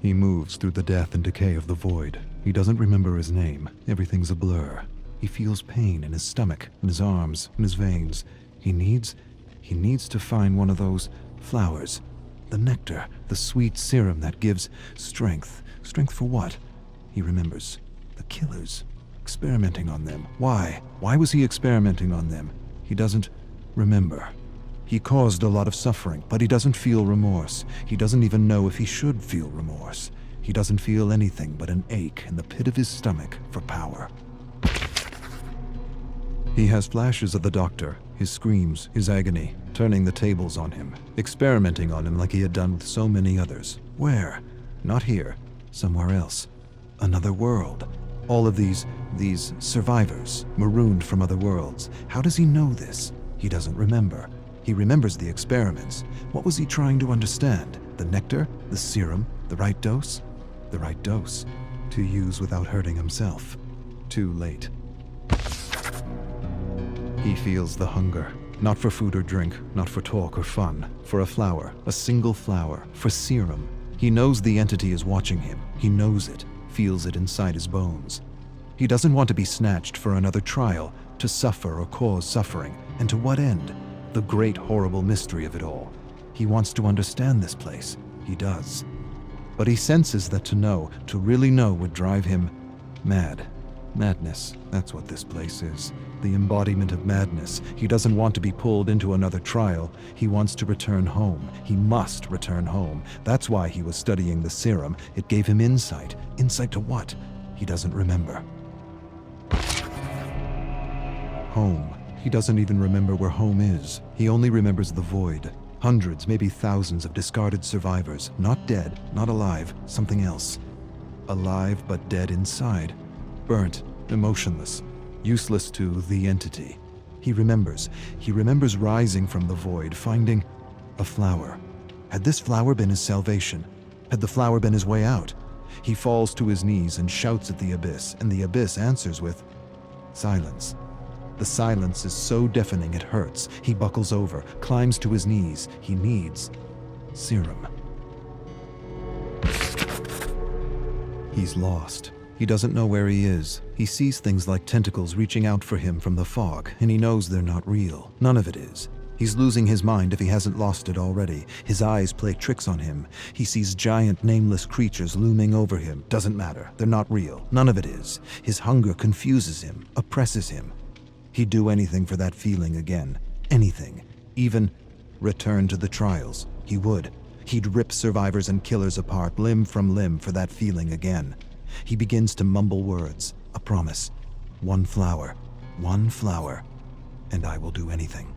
He moves through the death and decay of the void. He doesn't remember his name. Everything's a blur. He feels pain in his stomach, in his arms, in his veins. He needs to find one of those flowers. The nectar, the sweet serum that gives strength. Strength for what? He remembers. The killers. Experimenting on them. Why? Why was he experimenting on them? He doesn't remember. He caused a lot of suffering, but he doesn't feel remorse. He doesn't even know if he should feel remorse. He doesn't feel anything but an ache in the pit of his stomach for power. He has flashes of the doctor, his screams, his agony, turning the tables on him, experimenting on him like he had done with so many others. Where? Not here. Somewhere else. Another world. All of these survivors, marooned from other worlds. How does he know this? He doesn't remember. He remembers the experiments. What was he trying to understand? The nectar? The serum? The right dose? The right dose. To use without hurting himself. Too late. He feels the hunger. Not for food or drink, not for talk or fun. For a flower, a single flower, for serum. He knows the entity is watching him. He knows it, feels it inside his bones. He doesn't want to be snatched for another trial, to suffer or cause suffering. And to what end? The great horrible mystery of it all. He wants to understand this place. He does. But he senses that to know, to really know, would drive him mad. Madness, that's what this place is. The embodiment of madness. He doesn't want to be pulled into another trial. He wants to return home. He must return home. That's why he was studying the serum. It gave him insight. Insight to what? He doesn't remember. Home. He doesn't even remember where home is. He only remembers the void. Hundreds, maybe thousands of discarded survivors. Not dead, not alive, something else. Alive but dead inside. Burnt, emotionless, useless to the entity. He remembers rising from the void, finding a flower. Had this flower been his salvation? Had the flower been his way out? He falls to his knees and shouts at the abyss, and the abyss answers with silence. The silence is so deafening it hurts. He buckles over, climbs to his knees. He needs serum. He's lost. He doesn't know where he is. He sees things like tentacles reaching out for him from the fog, and he knows they're not real. None of it is. He's losing his mind if he hasn't lost it already. His eyes play tricks on him. He sees giant, nameless creatures looming over him. Doesn't matter. They're not real. None of it is. His hunger confuses him, oppresses him. He'd do anything for that feeling again. Anything. Even return to the trials. He would. He'd rip survivors and killers apart, limb from limb, for that feeling again. He begins to mumble words. A promise. One flower, and I will do anything.